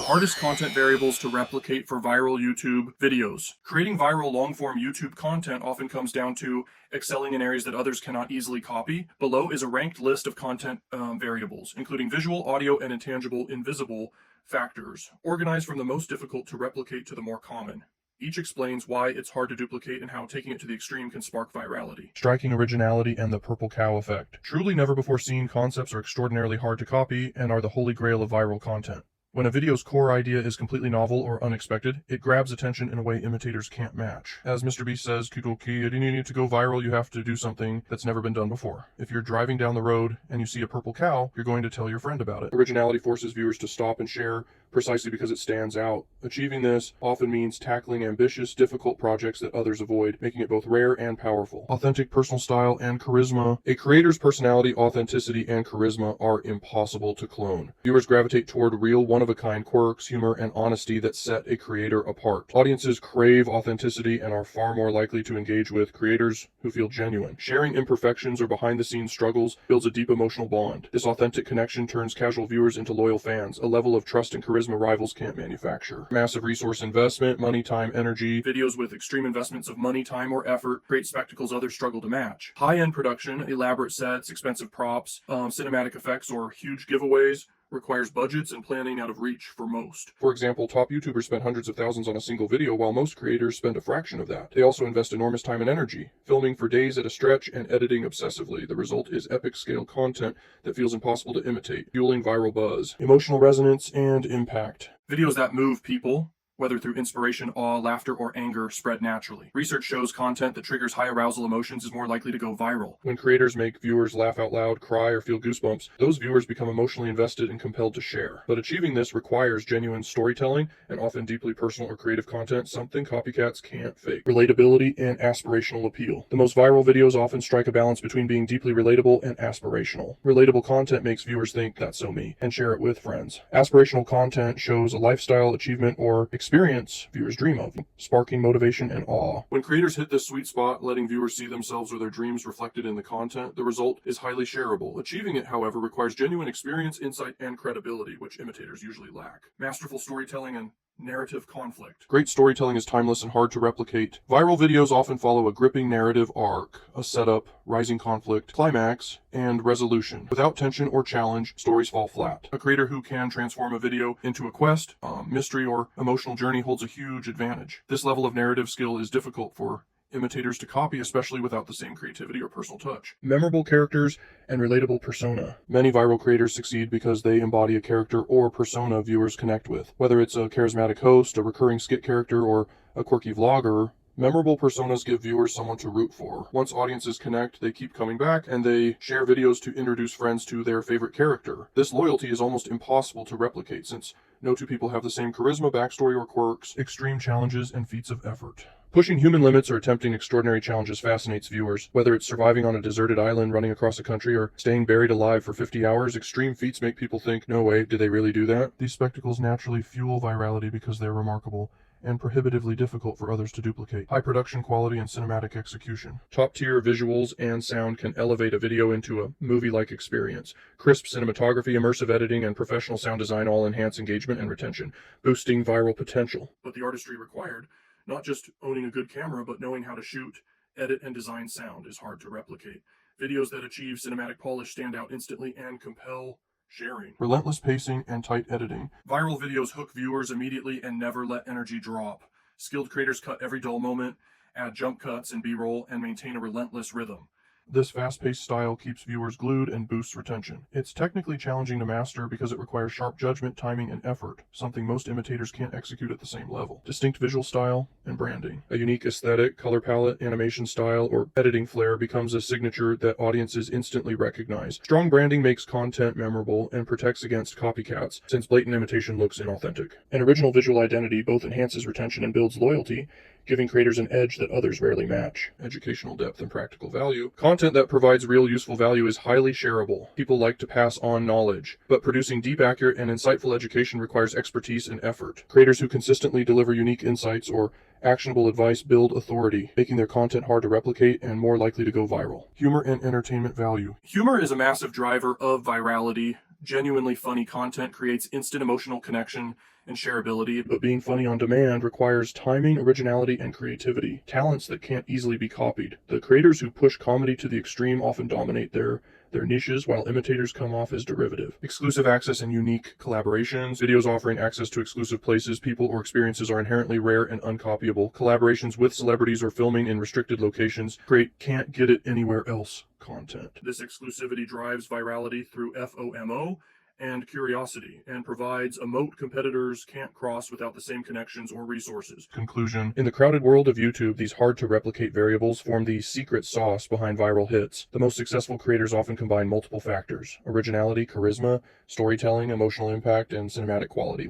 hardest content variables to replicate for viral YouTube videos. Creating viral long-form YouTube content often comes down to excelling in areas that others cannot easily copy. Below is a ranked list of content variables, including visual, audio, and intangible, invisible factors, organized from the most difficult to replicate to the more common. Each explains why it's hard to duplicate and how taking it to the extreme can spark virality. Striking originality and the purple cow effect. Truly never before seen concepts are extraordinarily hard to copy and are the holy grail of viral content. When a video's core idea is completely novel or unexpected, it grabs attention in a way imitators can't match. As Mr. Beast says, "Kudoki, you need to go viral, you have to do something that's never been done before. If you're driving down the road and you see a purple cow, you're going to tell your friend about it." Originality forces viewers to stop and share precisely because it stands out. Achieving this often means tackling ambitious, difficult projects that others avoid, making it both rare and powerful. Authentic personal style and charisma. A creator's personality, authenticity, and charisma are impossible to clone. Viewers gravitate toward real, one-of-a-kind quirks, humor, and honesty that set a creator apart. Audiences crave authenticity and are far more likely to engage with creators who feel genuine. Sharing imperfections or behind-the-scenes struggles builds a deep emotional bond. This authentic connection turns casual viewers into loyal fans, a level of trust and charisma rivals can't manufacture. Massive resource investment, money, time, energy. Videos with extreme investments of money, time, or effort create spectacles others struggle to match. High-end production, elaborate sets, expensive props, cinematic effects, or huge giveaways requires budgets and planning out of reach for most. For example, top YouTubers spend hundreds of thousands on a single video, while most creators spend a fraction of that. They also invest enormous time and energy, filming for days at a stretch and editing obsessively. The result is epic-scale content that feels impossible to imitate, fueling viral buzz, emotional resonance, and impact. Videos that move people, whether through inspiration, awe, laughter, or anger, spread naturally. Research shows content that triggers high arousal emotions is more likely to go viral. When creators make viewers laugh out loud, cry, or feel goosebumps, those viewers become emotionally invested and compelled to share. But achieving this requires genuine storytelling and often deeply personal or creative content, something copycats can't fake. Relatability and aspirational appeal. The most viral videos often strike a balance between being deeply relatable and aspirational. Relatable content makes viewers think, "That's so me," and share it with friends. Aspirational content shows a lifestyle, achievement, or experience viewers dream of, sparking motivation and awe. When creators hit this sweet spot, letting viewers see themselves or their dreams reflected in the content, the result is highly shareable. Achieving it, however, requires genuine experience, insight, and credibility, which imitators usually lack. Masterful storytelling and narrative conflict. Great storytelling is timeless and hard to replicate. Viral videos often follow a gripping narrative arc, a setup, rising conflict, climax, and resolution. Without tension or challenge, stories fall flat. A creator who can transform a video into a quest, mystery, or emotional journey holds a huge advantage. This level of narrative skill is difficult for imitators to copy, especially without the same creativity or personal touch. Memorable characters and relatable persona. Many viral creators succeed because they embody a character or persona viewers connect with. Whether it's a charismatic host, a recurring skit character, or a quirky vlogger, memorable personas give viewers someone to root for. Once audiences connect, they keep coming back, and they share videos to introduce friends to their favorite character. This loyalty is almost impossible to replicate, since no two people have the same charisma, backstory, or quirks, extreme challenges, and feats of effort. Pushing human limits or attempting extraordinary challenges fascinates viewers. Whether it's surviving on a deserted island, running across a country, or staying buried alive for 50 hours, extreme feats make people think, "No way, did they really do that?" These spectacles naturally fuel virality because they're remarkable and prohibitively difficult for others to duplicate. High production quality and cinematic execution. Top-tier visuals and sound can elevate a video into a movie-like experience. Crisp cinematography, immersive editing, and professional sound design all enhance engagement and retention, boosting viral potential. But the artistry required, not just owning a good camera, but knowing how to shoot, edit, and design sound, is hard to replicate. Videos that achieve cinematic polish stand out instantly and compel sharing. Relentless pacing and tight editing. Viral videos hook viewers immediately and never let energy drop. Skilled creators cut every dull moment, add jump cuts and B-roll, and maintain a relentless rhythm. This fast-paced style keeps viewers glued and boosts retention. It's technically challenging to master because it requires sharp judgment, timing, and effort, something most imitators can't execute at the same level. Distinct visual style and branding. A unique aesthetic, color palette, animation style, or editing flair becomes a signature that audiences instantly recognize. Strong branding makes content memorable and protects against copycats, since blatant imitation looks inauthentic. An original visual identity both enhances retention and builds loyalty, giving creators an edge that others rarely match. Educational depth and practical value. Content that provides real useful value is highly shareable. People like to pass on knowledge, but producing deep, accurate, and insightful education requires expertise and effort. Creators who consistently deliver unique insights or actionable advice build authority, making their content hard to replicate and more likely to go viral. Humor and entertainment value. Humor is a massive driver of virality. Genuinely funny content creates instant emotional connection and shareability, but being funny on demand requires timing, originality, and creativity, talents that can't easily be copied. The creators who push comedy to the extreme often dominate their niches, while imitators come off as derivative. Exclusive access and unique collaborations. Videos offering access to exclusive places, people, or experiences are inherently rare and uncopyable. Collaborations with celebrities or filming in restricted locations create can't get it anywhere else content. This exclusivity drives virality through FOMO and curiosity, and provides a moat competitors can't cross without the same connections or resources. Conclusion. In the crowded world of YouTube, these hard-to-replicate variables form the secret sauce behind viral hits. The most successful creators often combine multiple factors: originality, charisma, storytelling, emotional impact, and cinematic quality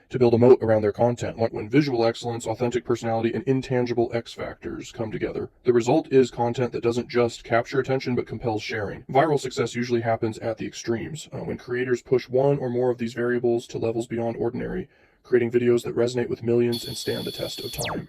to build a moat around their content, when visual excellence, authentic personality, and intangible X factors come together. The result is content that doesn't just capture attention but compels sharing. Viral success usually happens at the extremes, when creators push one or more of these variables to levels beyond ordinary, creating videos that resonate with millions and stand the test of time.